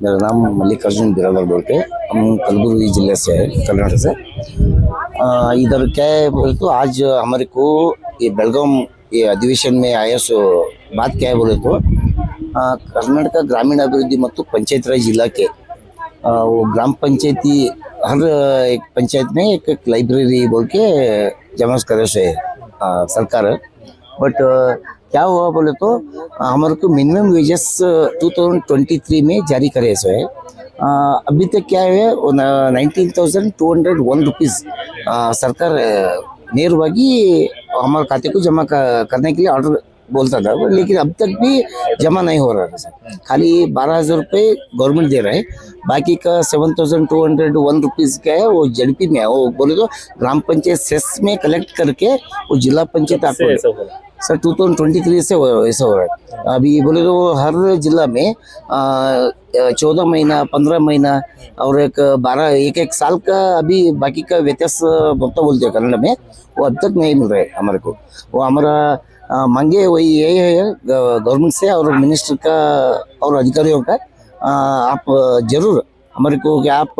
मेरा नाम मल्लिकार्जुन बिरादर बोल के, हम कलबुर्गी जिले से है, कर्नाटक से। इधर क्या है बोले तो आज हमारे को ये बेलगाम ये अधिवेशन में आया, सो बात क्या है बोले तो कर्नाटक ग्रामीण अभिवृद्धि ಮತ್ತು पंचायत राज इलाके वो ग्राम पंचायती हर एक पंचायत में एक लाइब्रेरी बोल के जमा करे से सरकार। बट क्या हुआ बोले तो हमारे को मिनिमम वेजेस 2023 में जारी करे सो है। अभी तक क्या है 19,201 रुपीज़ सरकार नेरವಾಗಿ हमारे खाते को जमा करने के लिए ऑर्डर बोलता था, लेकिन अब तक भी जमा नहीं हो रहा है सर। खाली 12,000 रुपये गवर्नमेंट दे रहा है, बाकी का 7,201 रुपीज़ क्या है वो जेडपी में है। वो बोले तो ग्राम पंचायत सेस में कलेक्ट करके वो जिला पंचायत आपको सर 2023 से ऐसा हो रहा है। अभी बोले तो हर जिला में 14 महीना 15 महीना और एक 1 साल का अभी बाकी का व्यत्यास बोलते हैं कन्नड़ में, वो अब तक नहीं मिल रहा है हमारे को। वो हमारा मांगे वही यही है गवर्नमेंट से और मिनिस्टर का और अधिकारियों का, आप जरूर हमारे को कि आप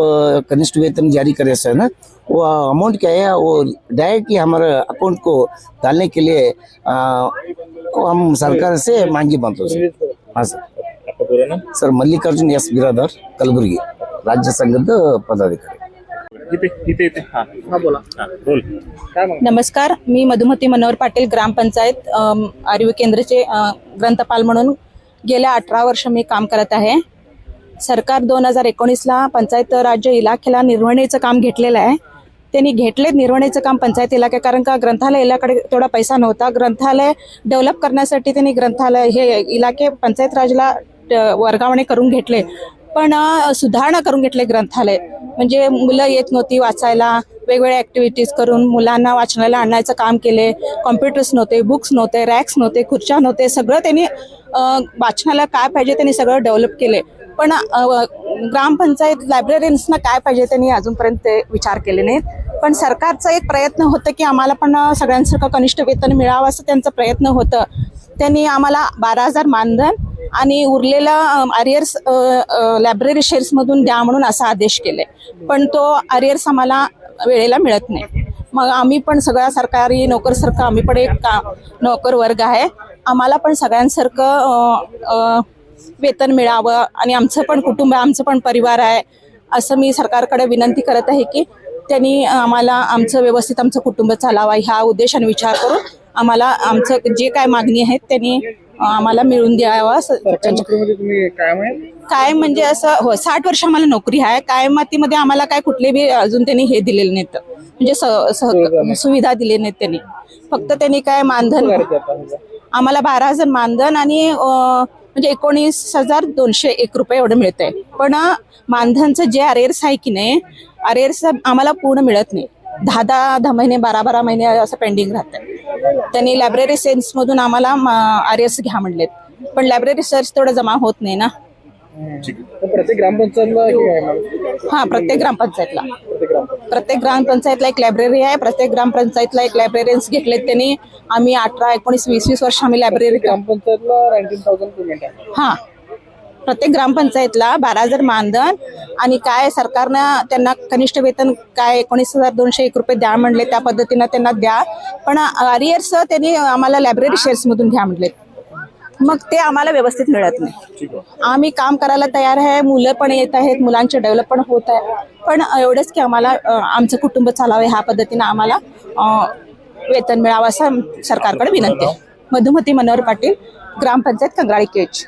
कनिष्ठ वेतन जारी करें सर ना, वो अमाउंट क्या है वो डायरेक्टली हमारे अकाउंट को डालने के लिए हम सरकार से मांगी बनते सर। हाँ सर मल्लिकार्जुन एस बिरादर कलबुर्गी राज्य संघದ पदाधिकारी। नमस्कार, मी मधुमती मनोहर पाटील ग्रामपंचायत आरोग्य केंद्राचे ग्रंथपाल म्हणून गेल्या 18 वर्ष मी काम करत आहे। सरकार 2019ला पंचायत राज्य इलाख्याला निर्वहणीचं काम घेतलेलं आहे। त्यांनी घेतले निर्वहणीचं काम पंचायत इलाका, कारण का ग्रंथालय इलाकडे तेवढा पैसा नव्हता। ग्रंथालय डेव्हलप करण्यासाठी त्यांनी ग्रंथालय हे इलाके पंचायत राजला वर्गावणे करून घेतले, पण सुधारणा करून घेतले ग्रंथालय। म्हणजे मुलं येत नव्हती वाचायला, वेगवेगळ्या ॲक्टिव्हिटीज करून मुलांना वाचनाला आणण्याचं काम केले। कॉम्प्युटर्स नव्हते, बुक्स नव्हते, रॅक्स नव्हते, खुर्च्या नव्हते, सगळं त्यांनी वाचनाला काय पाहिजे त्यांनी सगळं डेव्हलप केले। पण ग्रामपंचायत लायब्ररीन्सना काय पाहिजे त्यांनी अजूनपर्यंत विचार केले नाहीत। पण सरकारचा एक प्रयत्न होतं की आम्हाला पण सगळ्यांसारखं कनिष्ठ वेतन मिळावं असं त्यांचं प्रयत्न होतं। त्यांनी आम्हाला 12,000 मानधन आणि उरलेलं अरियर्स लायब्ररी शेअर्समधून द्या म्हणून असा आदेश केले, पण तो अरियर्स आम्हाला वेळेला मिळत नाही। मग आम्ही पण सगळ्या सरकारी नोकरसारखं आम्ही पण एक नोकर वर्ग आहे, आम्हाला पण सगळ्यांसारखं वेतन मिळावं आणि आमचं पण कुटुंब आमचं पण परिवार आहे असं मी सरकारकडे विनंती करत आहे की त्यांनी आम्हाला आमचं व्यवस्थित आमचं कुटुंब चालावं ह्या उद्देशाने विचार करून आम्हाला आमचं जे काय मागणी आहेत त्यांनी आम्हाला मिळून द्यावं। काय म्हणजे असं हो 60 वर्ष आम्हाला नोकरी आहे, कायमातीमध्ये आम्हाला काय कुठले बी अजून त्यांनी हे दिलेले नाहीत, म्हणजे सुविधा दिले नाहीत त्यांनी। फक्त त्यांनी काय मानधन आम्हाला 12,000 मानधन आणि म्हणजे 19,201 रुपये एवढं मिळतंय, पण मानधनचं जे अरेर्स आहे की नाही अरेर्स आम्हाला पूर्ण मिळत नाही। 10 महिने 12 महिने असं पेंडिंग राहतं। त्यांनी लायब्ररी सेन्समधून आम्हाला अरेर्स घ्या म्हणलेत, पण लायब्ररी सेन्स तेवढं जमा होत नाही ना। प्रत्येक ग्रामपंचायतला हां, प्रत्येक ग्रामपंचायतला एक लायब्ररी आहे, प्रत्येक ग्रामपंचायतला एक लायब्ररीयन्स घेतलेत त्यांनी। आम्ही 18, 19, 20 वर्ष आम्ही लायब्ररी ग्रामपंचायतला 19,000 पेमेंट आहे। हां, प्रत्येक ग्रामपंचायतला 12,000 मानधन आणि काय सरकारनं त्यांना कनिष्ठ वेतन काय 19,201 रुपये द्या म्हणले, त्या पद्धतीनं त्यांना द्या, पण अरियर्स त्यांनी आम्हाला लायब्ररी शेअर्समधून घ्या म्हणलेत, मग ते आम्हाला व्यवस्थित मिळत नाही। आम्ही काम करायला तयार आहे, मुलं पण येत आहेत, मुलांचे डेव्हलप पण होत आहे, पण एवढंच की आम्हाला आमचं कुटुंब चालावे ह्या पद्धतीनं आम्हाला वेतन मिळावं असं सरकारकडे विनंती आहे। मधुमती मनोहर पाटील ग्रामपंचायत कंगराळी केज।